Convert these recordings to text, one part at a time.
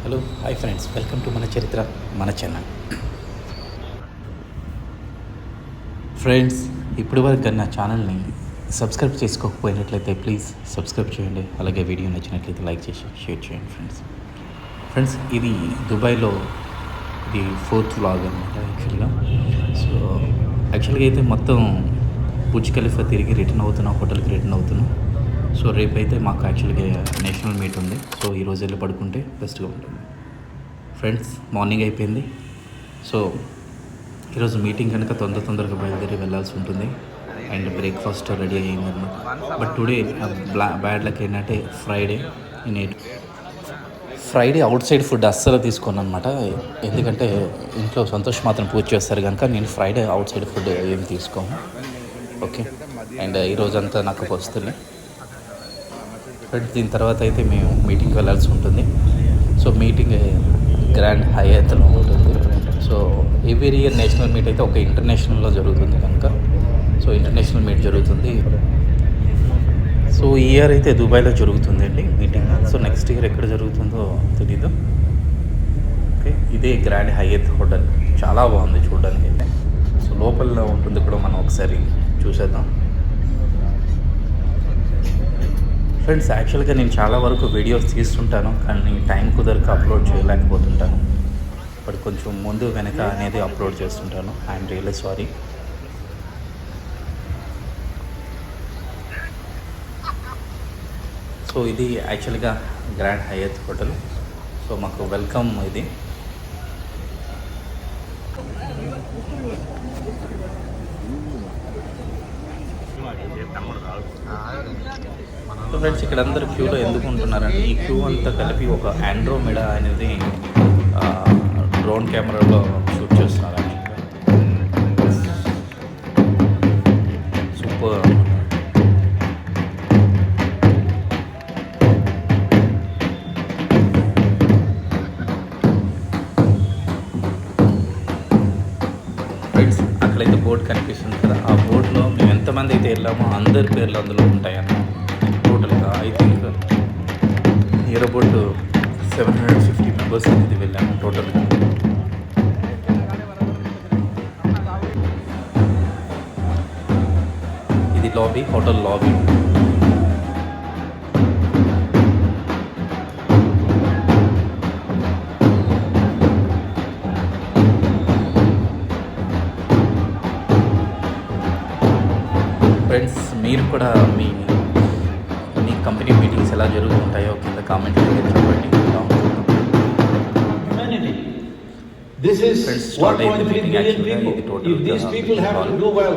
Hello hi friends, welcome to మన చరిత్ర మన ఛానల్. ఫ్రెండ్స్, ఇప్పటి వరకు నా ఛానల్ని సబ్స్క్రైబ్ చేసుకోకపోయినట్లయితే ప్లీజ్ సబ్స్క్రైబ్ చేయండి. అలాగే వీడియో నచ్చినట్లయితే లైక్ చేసి షేర్ చేయండి. ఫ్రెండ్స్ ఇది దుబాయ్లో ఇది 4th వ్లాగ్ అనమాట. యాక్చువల్గా అయితే మొత్తం బుర్జ్ ఖలీఫా తిరిగి రిటర్న్ అవుతున్నాం, హోటల్కి రిటర్న్ అవుతున్నాం. సో రేపైతే మాకు యాక్చువల్గా నేషనల్ మీట్ ఉంది. సో ఈరోజు వెళ్ళి పడుకుంటే బెస్ట్గా ఉంటుంది. ఫ్రెండ్స్, మార్నింగ్ అయిపోయింది. సో ఈరోజు మీటింగ్ కనుక తొందరగా బయలుదేరి వెళ్ళాల్సి ఉంటుంది. అండ్ బ్రేక్ఫాస్ట్ రెడీ అయ్యిందన్నమాట. బట్ టుడే బ్యాడ్ లక్ ఏంటంటే ఫ్రైడే అవుట్ సైడ్ ఫుడ్ అస్సలు తీసుకోను అనమాట. ఎందుకంటే ఇంట్లో సంతోష్ మాత్రం పూజ చేస్తారు కనుక నేను ఫ్రైడే అవుట్ సైడ్ ఫుడ్ ఏం తీసుకోను. ఓకే, అండ్ ఈరోజంతా నాకు వస్తుంది. బట్ దీని తర్వాత అయితే మేము మీటింగ్కి వెళ్ళాల్సి ఉంటుంది. సో మీటింగ్ గ్రాండ్ హయాత్లో ఉంటుంది. So every year national meet అయితే ఒక ఇంటర్నేషనల్లో జరుగుతుంది కనుక సో ఇంటర్నేషనల్ మీట్ జరుగుతుంది. సో ఈ ఇయర్ అయితే దుబాయ్లో జరుగుతుందండి మీటింగ్. సో నెక్స్ట్ ఇయర్ ఎక్కడ జరుగుతుందో తెలీదు. ఓకే, ఇదే గ్రాండ్ హయాత్ హోటల్, చాలా బాగుంది చూడడానికి అయితే. సో లోపల ఉంటుంది కూడా, మనం ఒకసారి చూసేద్దాం. ఫ్రెండ్స్, యాక్చువల్గా నేను చాలా వరకు వీడియోస్ తీస్తుంటాను, కానీ టైం కుదరక అప్లోడ్ చేయలేకపోతుంటాను. బట్ కొంచెం ముందు వెనక అనేది అప్లోడ్ చేస్తుంటాను. I'm really sorry. సో ఇది యాక్చువల్గా గ్రాండ్ హయాత్ హోటల్. సో మాకు వెల్కమ్ ఇది. సో ఫ్రెండ్స్, ఇక్కడ అందరూ క్యూలో ఎందుకు ఉంటున్నారంటే ఈ క్యూ అంతా కలిపి ఒక ఆండ్రోమెడా అనేది డ్రోన్ కెమెరాలో షూట్ చేస్తున్నారని. సూపర్. ఫ్రెండ్స్, అక్కడైతే బోర్డు కనిపిస్తుంది కదా, ఆ బోర్డులో మేము ఎంతమంది అయితే వెళ్ళామో అందరి పేర్లు అందులో ఉంటాయన్న. టోటల్గా I think near about 750 members అనేది వెళ్ళాము టోటల్గా. ఇది లాబీ, హోటల్ లాబీ. ఫ్రెండ్స్, మీరు కూడా మీ కంపెనీ మీటింగ్స్ ఎలా జరుగుతుంటాయో కింద కామెంట్లో చెప్పండి. This is 1.3 billion people. If these people have to do well,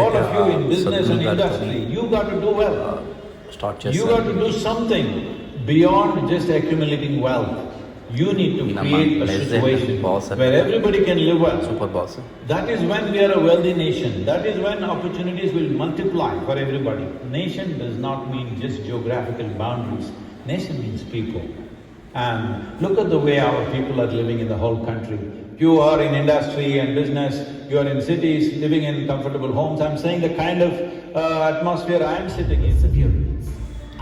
all of you in business and industry, you got to do well. You got to do something beyond just accumulating wealth. You need to create a situation where everybody can live well. Super boss. That is when we are a wealthy nation. That is when opportunities will multiply for everybody. Nation does not mean just geographical boundaries. Nation means people. And look at the way our people are living in the whole country. You are in industry and business, you are in cities, living in comfortable homes. I'm saying the kind of atmosphere I am sitting in.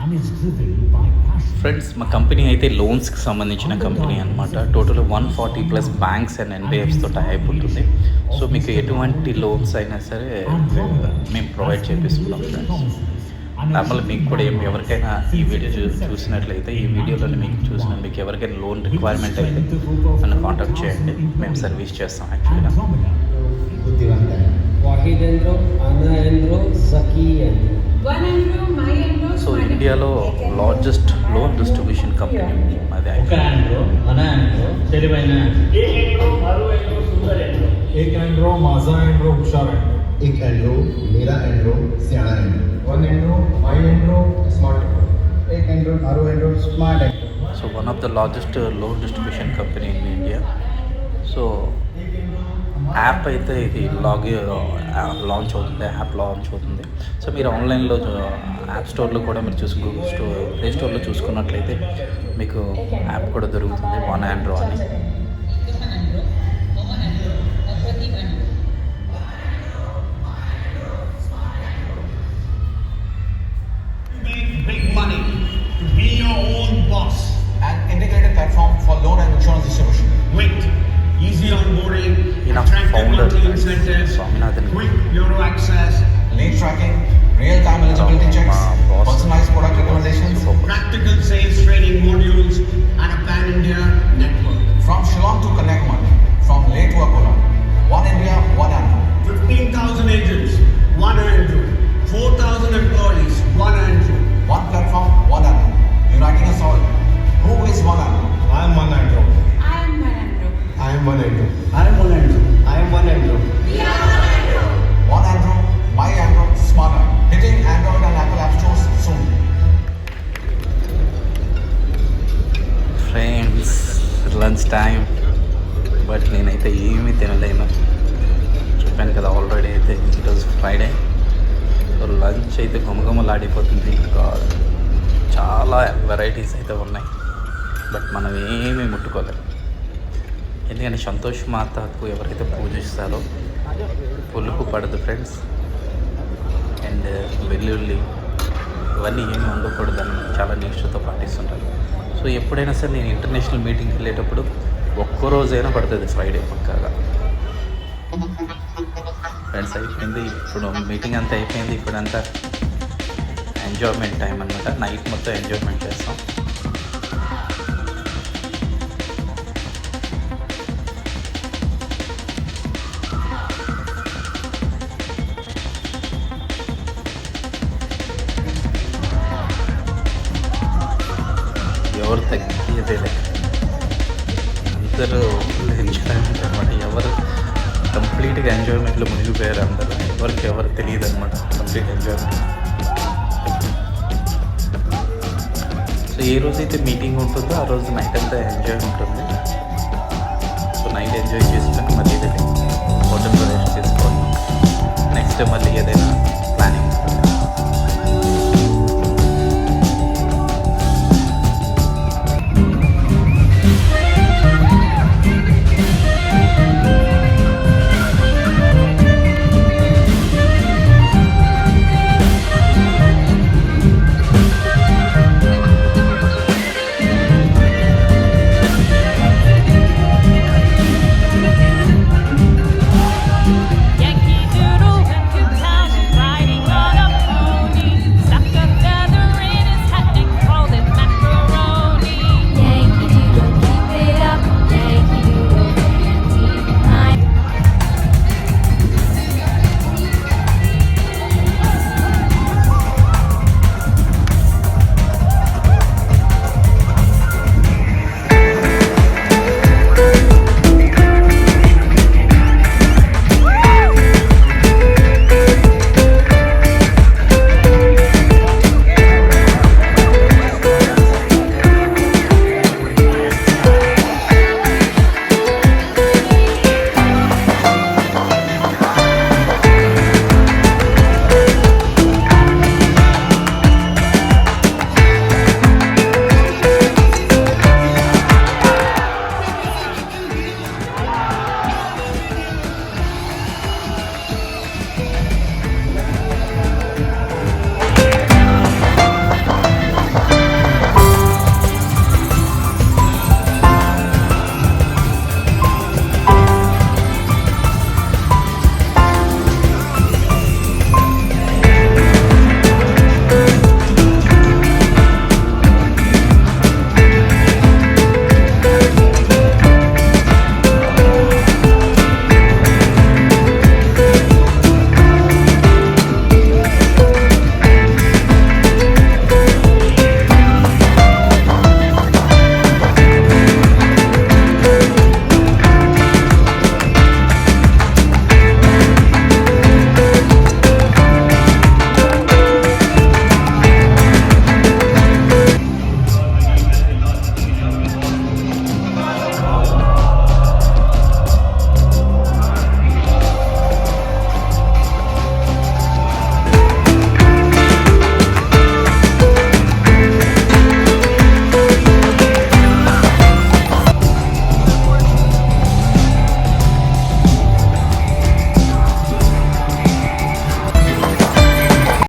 And it's driven by passion. Friends, మా company అయితే లోన్స్కి సంబంధించిన company అనమాట. Total 140+ banks and ఎన్బిఎఫ్స్తో type ఉంటుంది. So మీకు ఎటువంటి loans అయినా సరే మేము ప్రొవైడ్ చేపిస్తున్నాం ఫ్రెండ్స్. నార్మల్ మీకు కూడా ఎవరికైనా ఈ వీడియో చూసినట్లయితే, ఈ వీడియోలో మీకు ఎవరికైనా లోన్ రిక్వైర్మెంట్ అయితే నన్ను కాంటాక్ట్ చేయండి, మేము సర్వీస్ చేస్తాం యాక్చువల్గా. సో ఇండియాలో లార్జెస్ట్ లోన్ డిస్ట్రిబ్యూషన్ కంపెనీ అది. एक एंड्रो, मेरा एंड्रो, सियाना Andro, one Andro, my Andro, smart Andro, एक एंड्रो, आरो Andro, smart Andro. So one of the largest loan distribution company in India. So app అయితే ఇది లాంచ్ అవుతుంది, యాప్ లాంచ్ అవుతుంది. సో మీరు ఆన్లైన్లో యాప్ స్టోర్లో కూడా మీరు గూగుల్ స్టోర్, ప్లే స్టోర్లో చూసుకున్నట్లయితే మీకు యాప్ కూడా దొరుకుతుంది, వన్ ఆండ్రో అని. Big money to be your own boss. An integrated platform for loan incentives, Swaminathan quick bureau access, Late tracking, real-time eligibility checks, personalized product recommendations. practical sales training modules, and a pan-India network. From Shillong to Kanyakumari, from Leh to Akola. One India, one Andrew. 15,000 agents, one Andrew. 4,000 employees, one Andrew. One platform, one Andrew. Uniting us all. Who is one Andrew? I am one Andrew. I am Manandro. I am one Andrew. I am one Andrew. I am one Andrew. One Andrew, my Andrew, smarter. Hitting Android and Apple App Stores soon. Friends lunch time, but నేనైతే ఏమీ తినలేను. చెప్పాను కదా already అయితే ఈరోజు Friday. Lunch అయితే గుమగుమలాడిపోతుంది. ఇంకా చాలా వెరైటీస్ అయితే ఉన్నాయి, బట్ మనం ఏమీ ముట్టుకోలేము. ఎందుకంటే సంతోష్ మాతకు ఎవరైతే పూజిస్తారో పులుపు పడదు ఫ్రెండ్స్, అండ్ వెల్లుల్లి ఇవన్నీ ఏమీ ఉండకూడదని చాలా నిష్ఠతో పాటిస్తుంటారు. సో ఎప్పుడైనా సరే నేను ఇంటర్నేషనల్ మీటింగ్కి వెళ్ళేటప్పుడు ఒక్కరోజైనా పడుతుంది ఫ్రైడే పక్కాగా. ఫ్రెండ్స్ అయిపోయింది, ఇప్పుడు మీటింగ్ అంతా అయిపోయింది. ఇప్పుడంతా ఎంజాయ్మెంట్ టైం అనమాట. నైట్ మొత్తం ఎంజాయ్మెంట్ చేస్తాం. ఎవరు తగ్గేదేలే, అందరూ ఎంజాయ్మెంట్ అనమాట. ఎవరు కంప్లీట్గా ఎంజాయ్మెంట్లో మునిగిపోయారు అందరూ. ఎవరు తెలియదు అనమాట కంప్లీట్ ఎంజాయ్మెంట్. సో ఏ రోజైతే మీటింగ్ ఉంటుందో ఆ రోజు నైట్ అంతా ఎంజాయ్ ఉంటుంది. సో నైట్ ఎంజాయ్ చేసుకొని మళ్ళీ హోటల్లో రెస్ట్ చేసుకోవాలి. నెక్స్ట్ మళ్ళీ ఏదైనా ప్లానింగ్